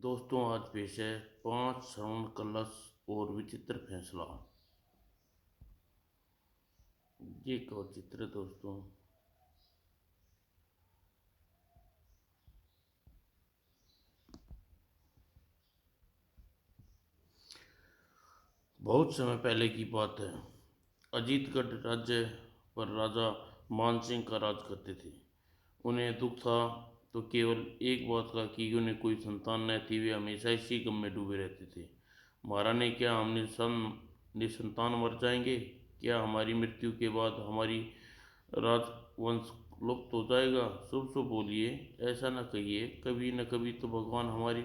दोस्तों, आज पेश है 5 श्रवण कलश और विचित्र फैसला। ये एक और चित्र है दोस्तों। बहुत समय पहले की बात है। अजीतगढ़ राज्य पर राजा मानसिंह का राज करते थे। उन्हें दुख था तो केवल एक बात का कि उन्हें कोई संतान न थी। वे हमेशा इसी गम में डूबे रहते थे। महारानी, क्या हम निसंतान मर जाएंगे? क्या हमारी मृत्यु के बाद हमारी राजवंश लुप्त हो जाएगा? शुभ शुभ बोलिए, ऐसा न कहिए। कभी न कभी तो हमारी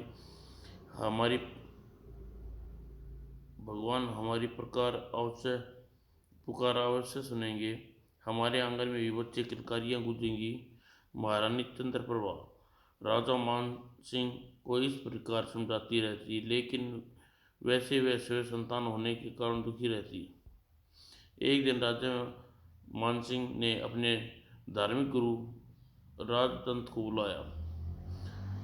भगवान हमारी पुकार अवश्य सुनेंगे। हमारे आंगन में भी बच्चे किलकारियाँ गूंजेंगी। महारानी चंद्रप्रभा राजा मान सिंह को इस प्रकार समझाती रहती, लेकिन वैसे वैसे संतान होने के कारण दुखी रहती। एक दिन राजा मानसिंह ने अपने धार्मिक गुरु राजदंत को बुलाया।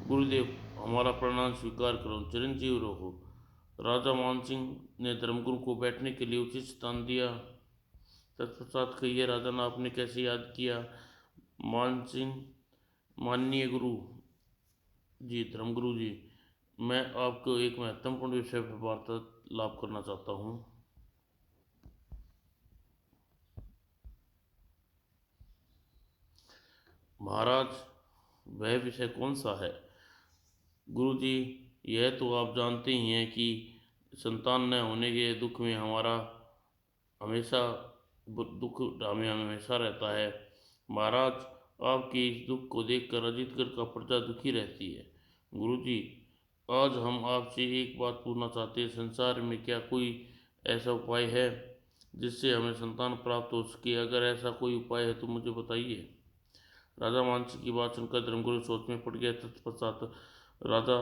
गुरुदेव, हमारा प्रणाम स्वीकार करो, चिरंजीव रहो। राजा मानसिंह ने धर्मगुरु को बैठने के लिए उचित स्थान दिया। तत्पश्चात कहिए राजा ने आपने कैसे याद किया? मानसिंह, माननीय गुरु जी, धर्मगुरु जी, मैं आपको एक महत्वपूर्ण विषय पर वार्तालाप करना चाहता हूँ। महाराज, वह विषय कौन सा है? गुरुजी, यह तो आप जानते ही हैं कि संतान न होने के दुख में हमेशा हमें हमेशा रहता है। महाराज, आपके इस दुख को देखकर अजीतगढ़ का प्रजा दुखी रहती है। गुरुजी, आज हम आपसे एक बात पूछना चाहते हैं। संसार में क्या कोई ऐसा उपाय है जिससे हमें संतान प्राप्त हो सके? अगर ऐसा कोई उपाय है तो मुझे बताइए। राजा मानसिंह की बात सुनकर धर्मगुरु सोच में पड़ गया। तत्पश्चात राजा,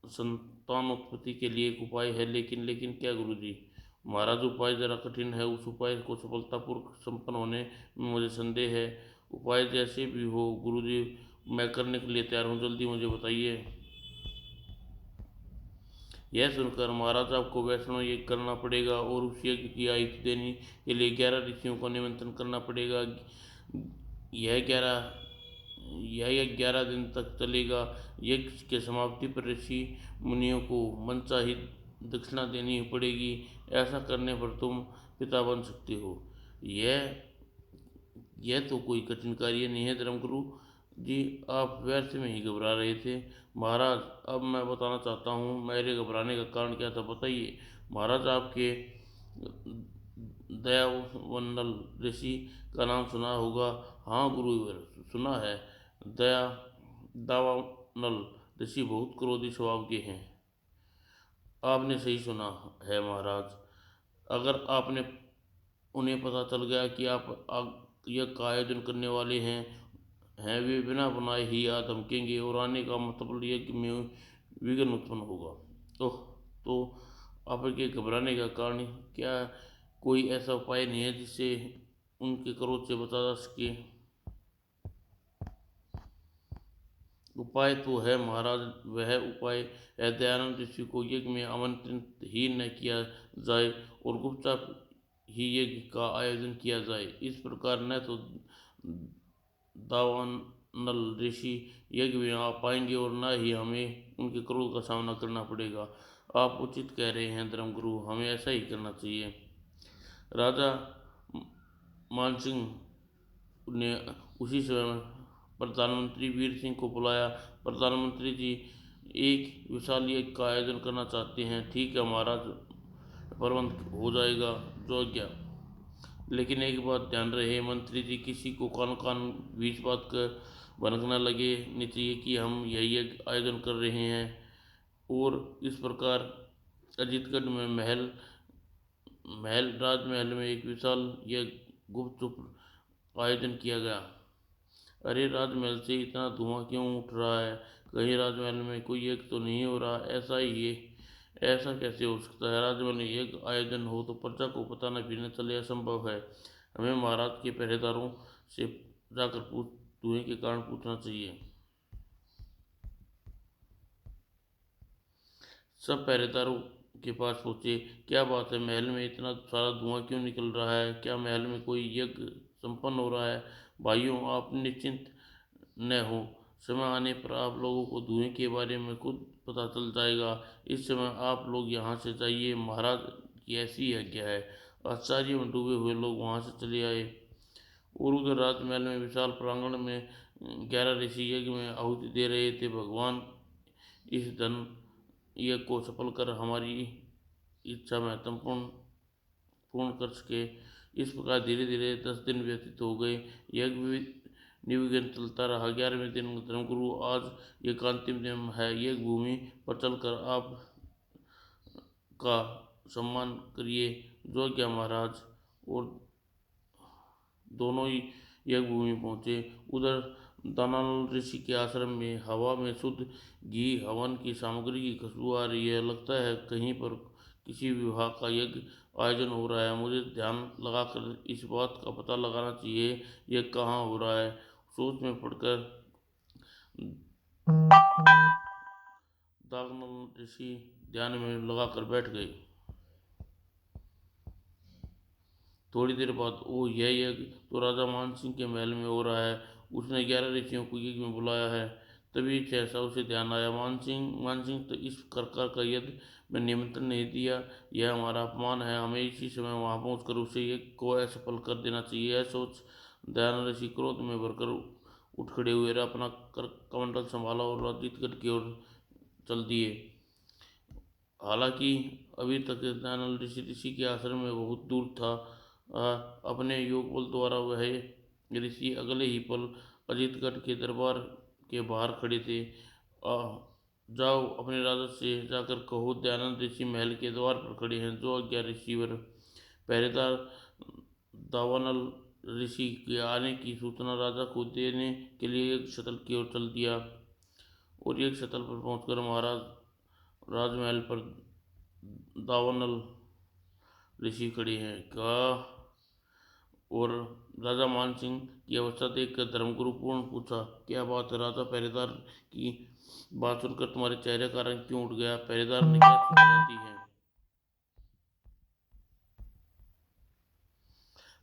संतान उत्पत्ति के लिए एक उपाय है, लेकिन क्या गुरुजी? महाराज, उपाय जरा कठिन है। उस उपाय को सफलतापूर्वक संपन्न होने में मुझे संदेह है। उपाय जैसे भी हो गुरुजी, मैं करने के लिए तैयार हूँ, जल्दी मुझे बताइए। यह सुनकर महाराज, आपको वैष्णव यज्ञ करना पड़ेगा और उस यज्ञ की आहुति देने के लिए 11 ऋषियों का निमंत्रण करना पड़ेगा। यह 11 दिन तक चलेगा। यज्ञ के समाप्ति पर ऋषि मुनियों को मनचाही दक्षिणा देनी पड़ेगी। ऐसा करने पर तुम पिता बन सकते हो। यह तो कोई कठिन कार्य नहीं है धर्मगुरु जी, आप व्यर्थ में ही घबरा रहे थे। महाराज, अब मैं बताना चाहता हूँ मेरे घबराने का कारण क्या था, बताइए। महाराज, आपके दयावनल ऋषि का नाम सुना होगा? हाँ गुरुवर, सुना है। दावानल ऋषि बहुत क्रोधी स्वभाव के हैं। आपने सही सुना है महाराज। अगर आपने उन्हें पता चल गया कि आप यज्ञ का आयोजन करने वाले हैं, वे बिना बनाए ही आ धमकेंगे और आने का मतलब यज्ञ में विघ्न उत्पन्न होगा। तो आपके घबराने का कारण क्या? कोई ऐसा उपाय नहीं है जिससे उनके क्रोध से बचा जा सके? उपाय तो है महाराज। वह उपाय है दयानंद ऋषि को यज्ञ में आमंत्रित ही न किया जाए और गुप्तचाप ही यज्ञ का आयोजन किया जाए। इस प्रकार न तो दावानल ऋषि यज्ञ में आ पाएंगे और न ही हमें उनके क्रोध का सामना करना पड़ेगा। आप उचित कह रहे हैं धर्मगुरु, हमें ऐसा ही करना चाहिए। राजा मानसिंह ने उसी समय प्रधानमंत्री वीर सिंह को बुलाया। प्रधानमंत्री जी, एक विशाल यज्ञ का आयोजन करना चाहते हैं। ठीक है महाराज, प्रबंध हो जाएगा, जो आज्ञा। लेकिन एक बात ध्यान रहे मंत्री जी, किसी को कान बीच बात कर भनक न लगे नहीं चाहिए कि हम यही यज्ञ आयोजन कर रहे हैं। और इस प्रकार अजीतगढ़ में राजमहल में एक विशाल यज्ञ गुप्तचुप आयोजन किया गया। अरे, राजमहल से इतना धुआं क्यों उठ रहा है? कहीं राजमहल में कोई यज्ञ तो नहीं हो रहा? ऐसा कैसे हो सकता है? राजमहल में यज्ञ आयोजन हो तो प्रजा को पता न भी न चले, असंभव है। हमें महाराज के पहरेदारों से जाकर धुएं के कारण पूछना चाहिए। सब पहरेदारों के पास पहुंचे। क्या बात है, महल में इतना सारा धुआं क्यों निकल रहा है? क्या महल में कोई यज्ञ संपन्न हो रहा है? भाइयों, आप निश्चिंत न हो, समय आने पर आप लोगों को धुएं के बारे में खुद पता चल जाएगा। इस समय आप लोग यहाँ से जाइए, महाराज की ऐसी आज्ञा है। आश्चर्य में डूबे हुए लोग वहाँ से चले आए। और उधर राजमहल में विशाल प्रांगण में 11 ऋषि यज्ञ में आहुति दे रहे थे। भगवान, इस धन यज्ञ को सफल कर हमारी इच्छा में पूर्ण पूर्ण कर सके। इस प्रकार धीरे धीरे 10 दिन व्यतीत हो गए। यज्ञ भी निर्विघ्न चलता रहा। 11वें दिन धर्मगुरु, आज एक अंतिम दिन है, यज्ञ भूमि पर चलकर आप का सम्मान करिए। जो क्या महाराज। और दोनों ही यज्ञ भूमि पहुंचे। उधर दानाल ऋषि के आश्रम में हवा में शुद्ध घी हवन की सामग्री की खुशबू आ रही है। लगता है कहीं पर किसी विवाह का यज्ञ आयोजन हो रहा है। मुझे ध्यान लगाकर इस बात का पता लगाना चाहिए, यह कहाँ हो रहा है। सोच में पड़कर दागनल ऋषि ध्यान में लगाकर बैठ गए। थोड़ी देर बाद, ओ, यह यज्ञ तो राजा मानसिंह के महल में हो रहा है। उसने 11 ऋषियों को यज्ञ में बुलाया है। तभी सहसा उसे ध्यान आया, मानसिंह तो इस प्रकार का यज्ञ में निमंत्रण नहीं दिया। यह हमारा अपमान है। हमें इसी समय वहां पहुंचकर उसे यज्ञ को असफल कर देना चाहिए। यह सोच दयानंद ऋषि क्रोध में भरकर उठ खड़े हुए, अपना कर कमंडल संभाला और राजगीरगढ़ की ओर चल दिए। हालांकि अभी तक दयानंद ऋषि के आश्रम में बहुत दूर था। अपने योग बल द्वारा वह ऋषि अगले ही पल अजीतगढ़ के दरबार के बाहर खड़े थे। जाओ, अपने राजा से जाकर कहो, दयानंद ऋषि महल के द्वार पर खड़े हैं। जो आज्ञा ऋषिवर। पहरेदार दावानल ऋषि के आने की सूचना राजा को देने के लिए एक शटल की ओर चल दिया। और एक शटल पर पहुंचकर महाराज, राजमहल पर दावानल ऋषि खड़े हैं का। और राजा मानसिंह की अवस्था देखकर धर्मगुरु पूर्ण पूछा, क्या बात है राजा? पहरेदार की बात सुनकर तुम्हारे चेहरे का रंग क्यों उठ गया? पहरेदार ने क्या सूचना दी है?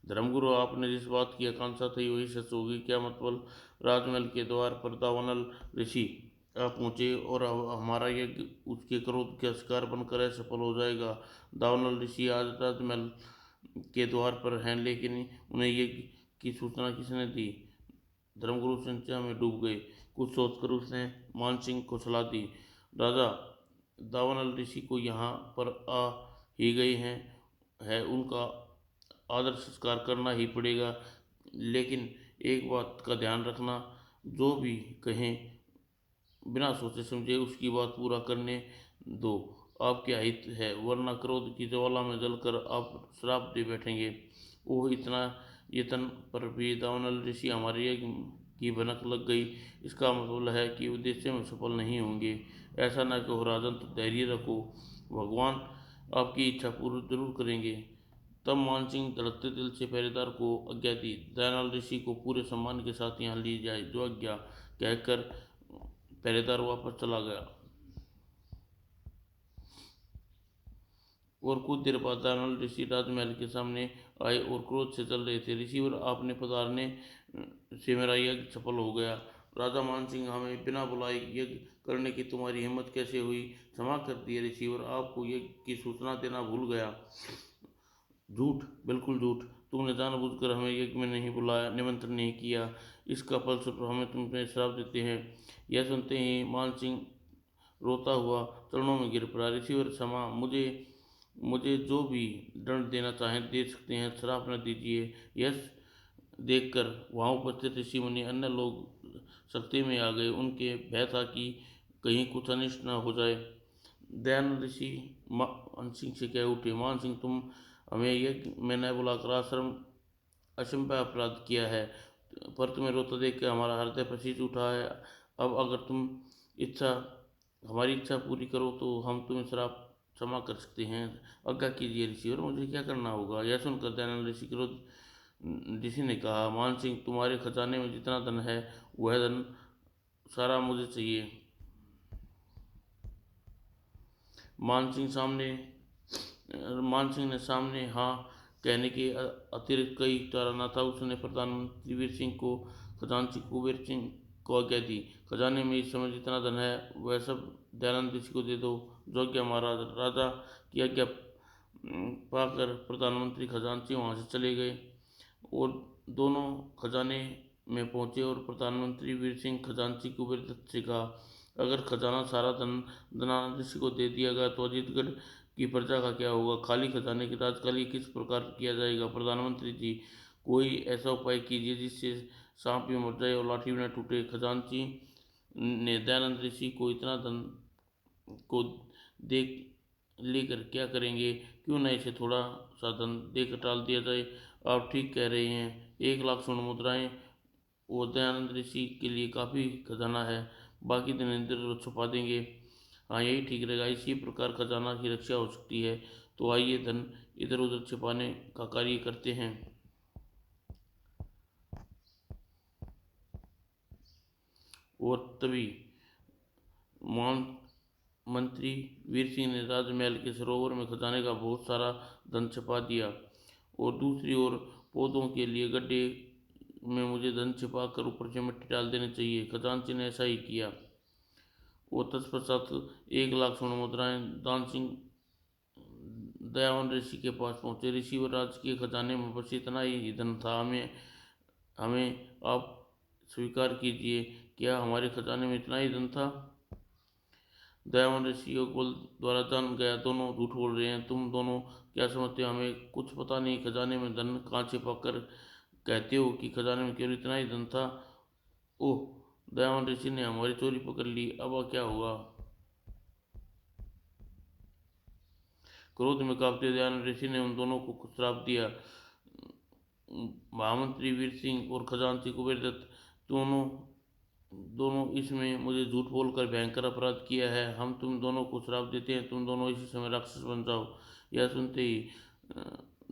धर्मगुरु, आपने जिस बात की आकांक्षा थी वही सच होगी। क्या मतलब? राजमहल के द्वार पर दावानल ऋषि आ पहुंचे और हमारा यज्ञ उसके क्रोध का शिकार बनकर सफल हो जाएगा। दावानल ऋषि आज राजमहल के द्वार पर हैं, लेकिन उन्हें यज्ञ की सूचना किसने दी? धर्मगुरु चिंता में डूब गए। कुछ सोचकर उसने मानसिंह को सलाह दी, राजा, दावानल ऋषि को यहाँ पर आ ही गए हैं, है उनका आदर संस्कार करना ही पड़ेगा। लेकिन एक बात का ध्यान रखना, जो भी कहें बिना सोचे समझे उसकी बात पूरा करने दो। आपके हित है, वरना क्रोध की ज्वाला में जलकर आप श्राप दे बैठेंगे। ओह, इतना यत्न पर भी दावानल ऋषि हमारे यज्ञ की भनक लग गई। इसका मतलब है कि उद्देश्य में सफल नहीं होंगे। ऐसा न कहो राजन, तो धैर्य रखो, भगवान आपकी इच्छा पूरी जरूर करेंगे। तब मानसिंह धड़कते दिल से पहरेदार को आज्ञा दी, दयानल ऋषि को पूरे सम्मान के साथ यहाँ ली जाए। जो आज्ञा कहकर पहरेदार वापस चला गया। और कुछ देर बाद दयानल ऋषि राजमहल के सामने आए और क्रोध से चल रहे थे। ऋषिवर, आपने पधारने से मेरा यज्ञ सफल हो गया। राजा मानसिंह, हमें बिना बुलाए यज्ञ करने की तुम्हारी हिम्मत कैसे हुई? क्षमा कर दिए ऋषिवर, आपको यज्ञ की सूचना देना भूल गया। झूठ, बिल्कुल झूठ। तुमने जानबूझकर हमें यज्ञ में नहीं बुलाया, निमंत्रण नहीं किया। इसका फलस्वरूप हमें तुम्हें श्राप देते हैं। यह सुनते ही मानसिंह रोता हुआ चरणों में गिर पड़ा। ऋषिवर, क्षमा, मुझे मुझे जो भी दंड देना चाहें दे सकते हैं, श्राप न दीजिए। यह देखकर वहाँ उपस्थित ऋषि मुनि अन्य लोग शक्ति में आ गए। उनके भय था कि कहीं कुछ अनिष्ट न हो जाए। दयानंद ऋषि मानसिंह से कह उठे, मानसिंह, तुम हमें यज्ञ में न बुलाकर आश्रम असंभव अपराध किया है, पर तुम्हें रोता देख कर हमारा हृदय पसीज उठा है। अब अगर तुम इच्छा हमारी इच्छा पूरी करो तो हम तुम्हें श्राप क्षमा कर सकते हैं। आज्ञा कीजिए ऋषि, और मुझे क्या करना होगा? यह सुनकर दयानंद ऋषि ने कहा, मानसिंह, तुम्हारे खजाने में जितना धन है वह धन सारा मुझे चाहिए। मान सिंह ने सामने हाँ कहने के अतिरिक्त कई टाला था। उसने प्रधानमंत्री वीर सिंह को खजांची कुबेर सिंह को आज्ञा दी, खजाने में इस समय जितना धन है वह सब दयानंद ऋषि को दे दो। जोग्य महाराज राजा की आज्ञा पाकर प्रधानमंत्री खजांची वहाँ से चले गए और दोनों खजाने में पहुंचे और प्रधानमंत्री वीर सिंह खजांची कुबेर दत्त से कहा, अगर खजाना सारा धन दयानंद ऋषि को दे दिया गया तो अजीतगढ़ की प्रजा का क्या होगा? खाली खजाने की राजकाली किस प्रकार किया जाएगा? प्रधानमंत्री जी, कोई ऐसा उपाय कीजिए जिससे सांप भी मर जाए और लाठी भी न टूटे। खजांची ने दयानंद ऋषि को इतना धन को देख लेकर क्या करेंगे, क्यों न इसे थोड़ा सा धन देकर टाल दिया जाए। आप ठीक कह रहे हैं, 1 लाख स्वर्ण मुद्राएं वो दयानंद ऋषि के लिए काफ़ी खजाना है, बाकी धन इधर छुपा देंगे। हाँ, यही ठीक रहेगा, इसी प्रकार खजाना की रक्षा हो सकती है। तो आइए धन इधर उधर छिपाने का कार्य करते हैं। और तभी मंत्री वीर सिंह ने राजमहल के सरोवर में खजाने का बहुत सारा धन छिपा दिया और दूसरी ओर पौधों के लिए गड्ढे में मुझे धन छिपा कर ऊपर से मिट्टी डाल देनी चाहिए। खजांची ने ऐसा ही किया और तत्पश्चात 1 लाख स्वर्ण मुद्राएं दान सिंह दयावन ऋषि के पास पहुंचे। ऋषि व राज के खजाने में बस इतना ही धन था, हमें आप स्वीकार कीजिए, क्या हमारे खजाने में इतना ही धन था? दयावन ऋषि और कुल द्वारा जान गया, दोनों झूठ बोल रहे हैं। तुम दोनों क्या समझते हो, हमें कुछ पता नहीं, खजाने में धन कहाँ छिपा कर कहते हो कि खजाने में केवल इतना ही धन था। ओह, दयावन ऋषि ने हमारी चोरी पकड़ ली, अब क्या होगा? क्रोध में कांपते दयानंद ऋषि ने उन दोनों को श्राप दिया। महामंत्री वीर सिंह और खजांची कुबेर दत्त, दोनों इसमें मुझे झूठ बोलकर भयंकर अपराध किया है। हम तुम दोनों को श्राप देते हैं, तुम दोनों इसी समय राक्षस बन जाओ। यह सुनते ही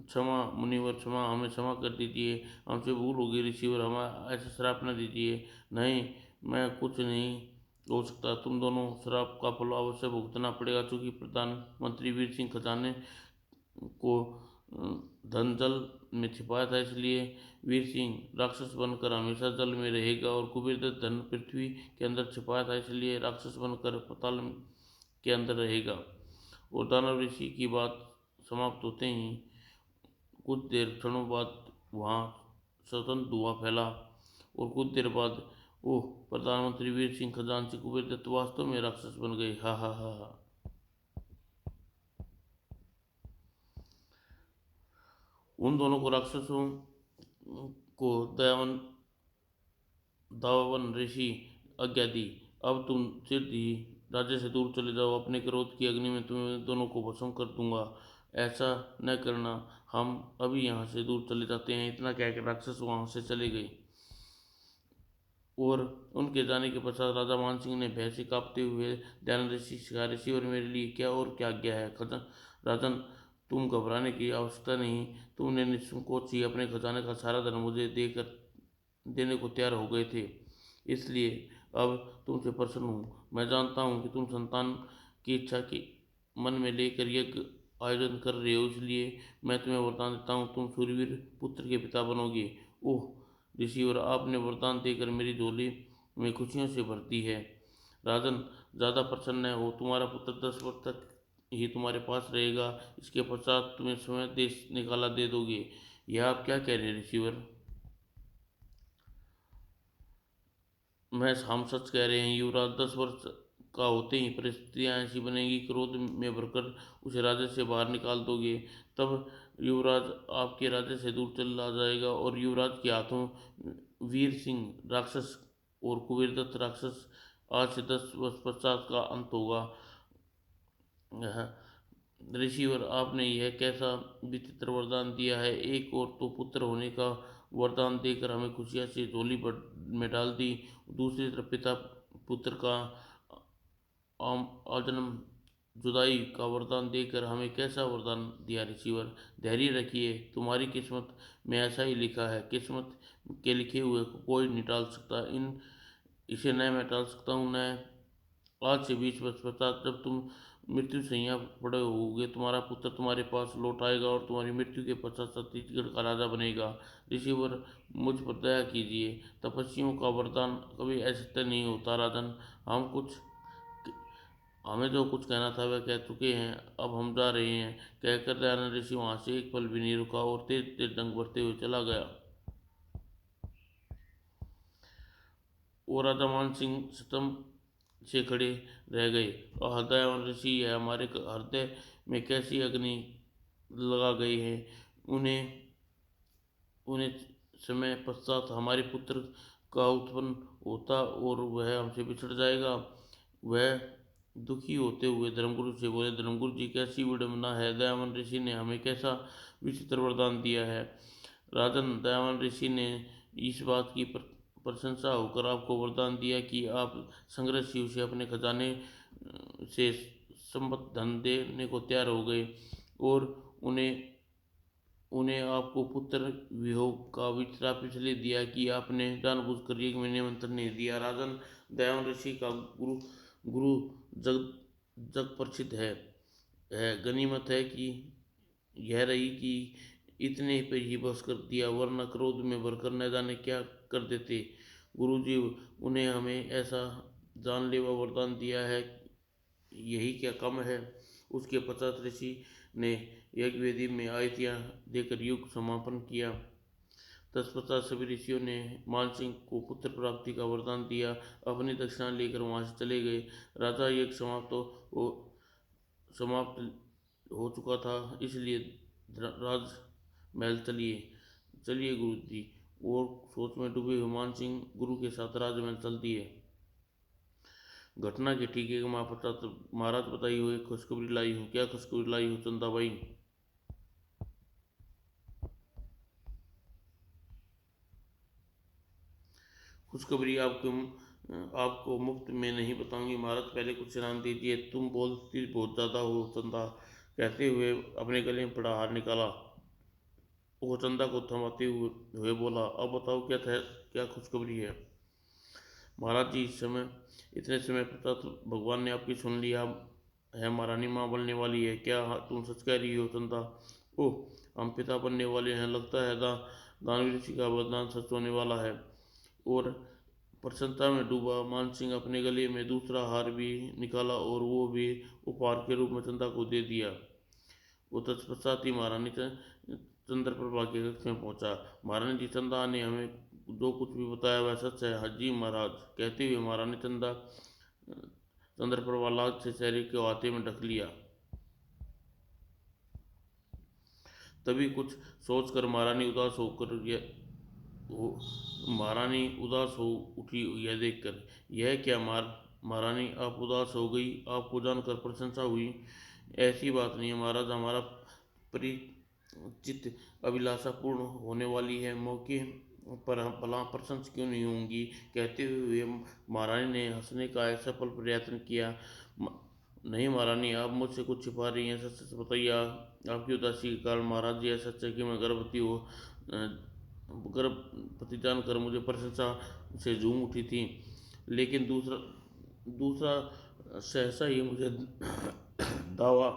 क्षमा मुनिवर, क्षमा, हमें क्षमा कर दीजिए, हमसे भूल हो गई ऋषिवर, हमें ऐसा श्राप न दीजिए। नहीं, मैं कुछ नहीं हो सकता, तुम दोनों श्राप का फल अवश्य भुगतना पड़ेगा। चूंकि प्रधानमंत्री वीर सिंह खजाने को धन जल में छिपाया था, इसलिए वीर सिंह राक्षस बनकर हमेशा जल में रहेगा और कुबेर दत्त धन पृथ्वी के अंदर छिपाया था, इसलिए राक्षस बनकर पाताल के अंदर रहेगा। और दानव ऋषि की बात समाप्त होते ही कुछ देर क्षणों बाद वहाँ स्वतंत्र धुआं फैला और कुछ देर बाद ओह, प्रधानमंत्री वीर सिंह खजांची कुबेर दत्त वास्तव में राक्षस बन गए। हा हा हा हा। उन दोनों को राक्षसों को दावन ऋषि आज्ञा दी, अब तुम शीघ्र ही राज्य से दूर चले जाओ, अपने क्रोध की अग्नि में तुम्हें दोनों को भस्म कर दूंगा। ऐसा न करना, हम अभी यहाँ से दूर चले जाते हैं। इतना कहकर राक्षस वहाँ से चले गए और उनके जाने के पश्चात राजा मान सिंह ने भय से कांपते हुए दयानंद ऋषि से कहा, ऋषि और मेरे लिए क्या और क्या आज्ञा है? राजन, तुम घबराने की आवश्यकता नहीं, तुमने निसंकोच ही अपने खजाने का सारा धन मुझे देने को तैयार हो गए थे, इसलिए अब तुमसे प्रसन्न हूँ। मैं जानता हूँ कि तुम संतान की इच्छा की मन में लेकर यज्ञ आयोजन कर रहे हो, इसलिए मैं तुम्हें वरदान देता हूँ, तुम सूर्यवीर पुत्र के पिता बनोगे। ओह ऋषि, और आपने वरदान देकर मेरी झोली में खुशियों से भर दी है। राजन, ज़्यादा प्रसन्न हो, तुम्हारा पुत्र 10 वर्ष तक ही तुम्हारे पास रहेगा, इसके पश्चात तुम्हें स्वयं देश निकाला दे दोगे। यह आप क्या कह रहे हैं ऋषिवर? हम सच कह रहे हैं युवराज, 10 वर्ष का होते ही परिस्थितियाँ ऐसी बनेगी, क्रोध में भरकर उसे राज्य से बाहर निकाल दोगे, तब युवराज आपके राज्य से दूर चला जाएगा और युवराज के हाथों वीर सिंह राक्षस और कुबेर दत्त राक्षस आज से 10 वर्ष पश्चात का अंत होगा। ऋषिवर, आपने यह कैसा विचित्र वरदान दिया है? एक और तो पुत्र होने का वरदान देकर हमें खुशियाँ से झोली में डाल दी, दूसरी तरफ पिता पुत्र का आजन्म जुदाई का वरदान देकर हमें कैसा वरदान दिया ऋषिवर? धैर्य रखिए, तुम्हारी किस्मत में ऐसा ही लिखा है, किस्मत के लिखे हुए को कोई नहीं टाल सकता। इसे न मैं टाल सकता हूँ, न आज से 20 वर्ष पश्चात जब तुम मृत्यु शैया पड़े होगे, तुम्हारा पुत्र तुम्हारे पास लौट आएगा और तुम्हारी मृत्यु के पश्चात छत्तीसगढ़ का राजा बनेगा। ऋषिवर, मुझ पर दया कीजिए। तपस्वियों का वरदान कभी असत्य नहीं होता राजन। हम कुछ हमें जो कुछ कहना था वह कह चुके हैं, अब हम जा रहे हैं। कहकर दयानंद ऋषि वहां से एक पल भी नहीं रुका और तेज तेज डंक भरते हुए चला गया। और राजा मान सिंह स्तंभ से खड़े रह गए। और दयानंद ऋषि यह हमारे हृदय में कैसी अग्नि लगा गए हैं। उन्हें उन्हें समय पश्चात हमारे पुत्र का उत्पन्न होता और वह हमसे बिछड़ जाएगा। वह दुखी होते हुए धर्मगुरु से बोले, धर्मगुरु जी, कैसी विडंबना है। दयावन ऋषि ने हमें कैसा विचित्र वरदान दिया है। राजन, दयावन ऋषि ने इस बात की प्रशंसा होकर आपको वरदान दिया कि आप संग्रह शिव से अपने खजाने से संबद्ध धन देने को तैयार हो गए और उन्हें उन्हें आपको पुत्र वियोग का विश्राप इसलिए दिया कि आपने जानबूझकर एक महीने मंत्र नहीं दिया। राजन, दयावन ऋषि का गुरु गुरु जग जग प्रसिद्ध है। गनीमत है कि यह रही कि इतने पे ही बस कर दिया, वरना क्रोध में भरकर न जाने क्या कर देते। गुरुजी, उन्हें हमें ऐसा जानलेवा वरदान दिया है, यही क्या कम है। उसके पश्चात ऋषि ने यज्ञ वेदी में आयतियाँ देकर युग समापन किया। तत्पश्चात सभी ऋषियों ने मानसिंह को पुत्र प्राप्ति का वरदान दिया, अपनी दक्षिणा लेकर वहां से चले गए। राजा यज्ञ समाप्त हो चुका था, इसलिए राज महल चलिए चलिए गुरु जी। और सोच में डूबे हुए मान सिंह गुरु के साथ राजमहल चल दिए। घटना के ठीक एक माह पश्चात महाराज बताई हुई खुशखबरी लाई हूँ। क्या खुशखबरी लाई हूँ चंदाबाई? खुशखबरी आपको मुफ्त में नहीं बताऊंगी महाराज, पहले कुछ इनाम दीजिए। तुम बोलती बहुत ज़्यादा हो चंदा, कहते हुए अपने गले में पड़ा हार निकाला। वो चंदा को थमाते हुए बोला, अब बताओ क्या खुशखबरी है। महाराज जी, इतने समय पश्चात भगवान ने आपकी सुन लिया है, महारानी माँ बनने वाली है। क्या तुम सच कह रही हो चंदा? ओह, हम पिता बनने वाले हैं। लगता है दानवीर ऋषि का वरदान सच होने वाला है। और प्रसन्नता में डूबा मान सिंह अपने गले में दूसरा हार भी निकाला और वो भी उपहार के रूप में चंदा को दे दिया। वो तत्पश्चात ही महारानी चंद्रप्रभा के कक्ष में पहुंचा। महारानी जी, चंदा ने हमें जो कुछ भी बताया वह सच है। हाजी महाराज, कहते हुए महारानी चंद्रप्रभा लाज से चेहरे के हाथे में ढक लिया। तभी कुछ सोचकर महारानी उदास हो उठी। यह देखकर, यह क्या महारानी, आप उदास हो गई? आपको जानकर प्रशंसा हुई। ऐसी बात नहीं है महाराज, हमारा परिचित अभिलाषा पूर्ण होने वाली है। मौके पर हम भला प्रशंसा क्यों नहीं होंगी। कहते हुए महारानी ने हंसने का सफल प्रयत्न किया। नहीं महारानी, आप मुझसे कुछ छिपा रही हैं, सच सच बताइए। आपकी उदासी के कारण महाराज जी, सच है कि मैं गर्भवती जानकर मुझे प्रशंसा से झूम उठी थी। लेकिन दूसरा दूसरा सहसा ही मुझे दावा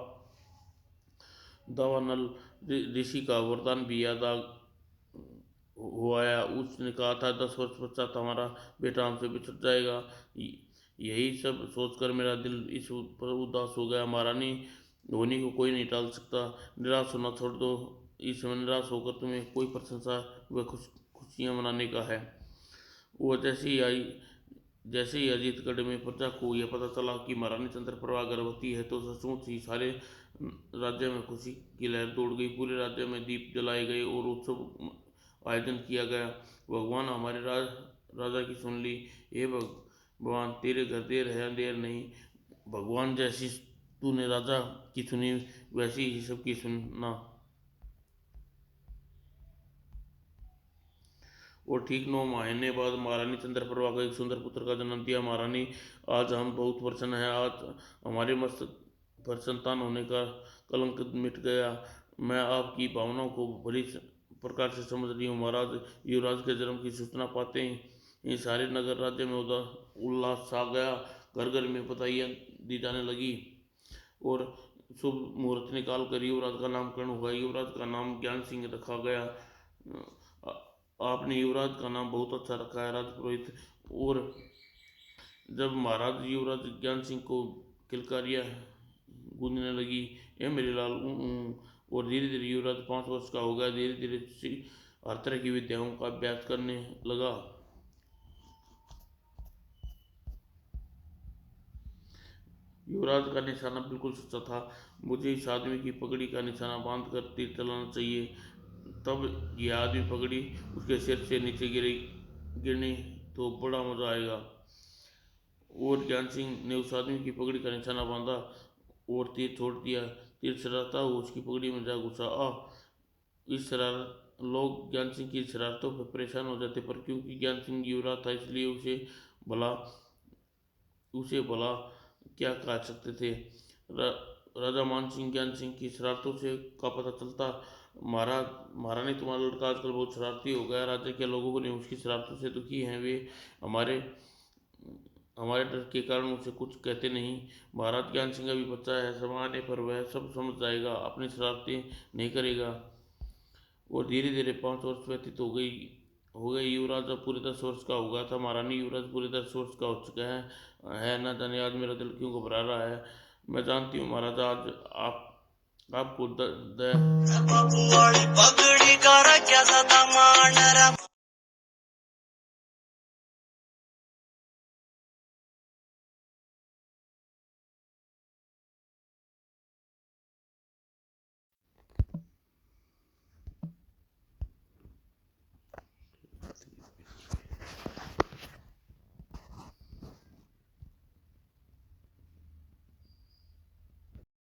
दावानल ऋषि का वरदान भी याद हो आया। उसने कहा था 10 वर्ष पश्चात हमारा बेटा हमसे बिछड़ जाएगा। यही सब सोचकर मेरा दिल इस पर उदास हो गया। महारानी होनी को कोई नहीं टाल सकता। निराश होना छोड़ दो। इस समय निराश होकर तुम्हें कोई प्रशंसा व खुशियाँ मनाने का है। वो जैसे ही अजीतगढ़ में प्रजा को यह पता चला कि महारानी चंद्रप्रभा गर्भवती है, तो सचमुच ही सारे राज्य में खुशी की लहर दौड़ गई। पूरे राज्य में दीप जलाए गए और उत्सव आयोजन किया गया। भगवान, हमारे राजा की सुन ली। हे भगवान, तेरे घर देर है अंधेर नहीं। भगवान, जैसी तूने राजा की सुनी वैसी ही सबकी सुनना। और ठीक 9 महीने बाद महारानी चंद्रप्रभा को एक सुंदर पुत्र का जन्म दिया। महारानी, आज हम बहुत प्रसन्न हैं। आज हमारे मस्तक पर संतान होने का कलंक मिट गया। मैं आपकी भावनाओं को भली प्रकार से समझ रही हूँ महाराज। युवराज के जन्म की सूचना पाते ही सारे नगर राज्य में उल्लास छा गया। घर घर में बधाइयाँ दी जाने लगी और शुभ मुहूर्त निकाल कर युवराज का नामकरण हुआ। युवराज का नाम ज्ञान सिंह रखा गया। आपने युवराज का नाम बहुत अच्छा रखा है राजपुरोहित। और जब महाराज युवराज ज्ञान सिंह को किलकारियाँ गूंजने लगी, ए मेरे लाल और धीरे धीरे युवराज 5 वर्ष का हो गया। धीरे धीरे हर तरह की विद्याओं का अभ्यास करने लगा। युवराज का निशाना बिल्कुल सच्चा था। मुझे इस आदमी की पगड़ी का निशाना बांध कर तीर चलाना चाहिए, तब यह आदमी पगड़ी उसके सिर से नीचे गिरनी तो बड़ा मजा आएगा। और ज्ञान सिंह ने उस आदमी की पगड़ी का निशाना बांधा और तीर छोड़ दिया। तीर चलाता हुआ उसकी पगड़ी में जा घुसा। इस शरारत लोग ज्ञान सिंह की शरारतों पर परेशान हो जाते, पर क्योंकि ज्ञान सिंह युवराज था इसलिए उसे भला क्या कह सकते थे। राजा मान सिंह ज्ञान सिंह की शरारतों से का पता चलता। महारानी तुम्हारा लड़का आजकल बहुत शरारती हो गया। राज्य के लोगों ने उसकी शरारतों से दुखी हैं, वे हमारे हमारे डर के कारण उसे कुछ कहते नहीं। महाराज ज्ञान सिंह अभी बच्चा है, समय आने पर वह सब समझ जाएगा, अपनी शरारतें नहीं करेगा। और धीरे धीरे 5 वर्ष व्यतीत हो गए। युवराज अब पूरे 10 वर्ष का हो गया था। महारानी युवराज पूरे 10 वर्ष का हो चुका है। न जाने आज मेरा दिल क्यों घबरा रहा है। मैं जानती हूँ महाराजा, आज आपको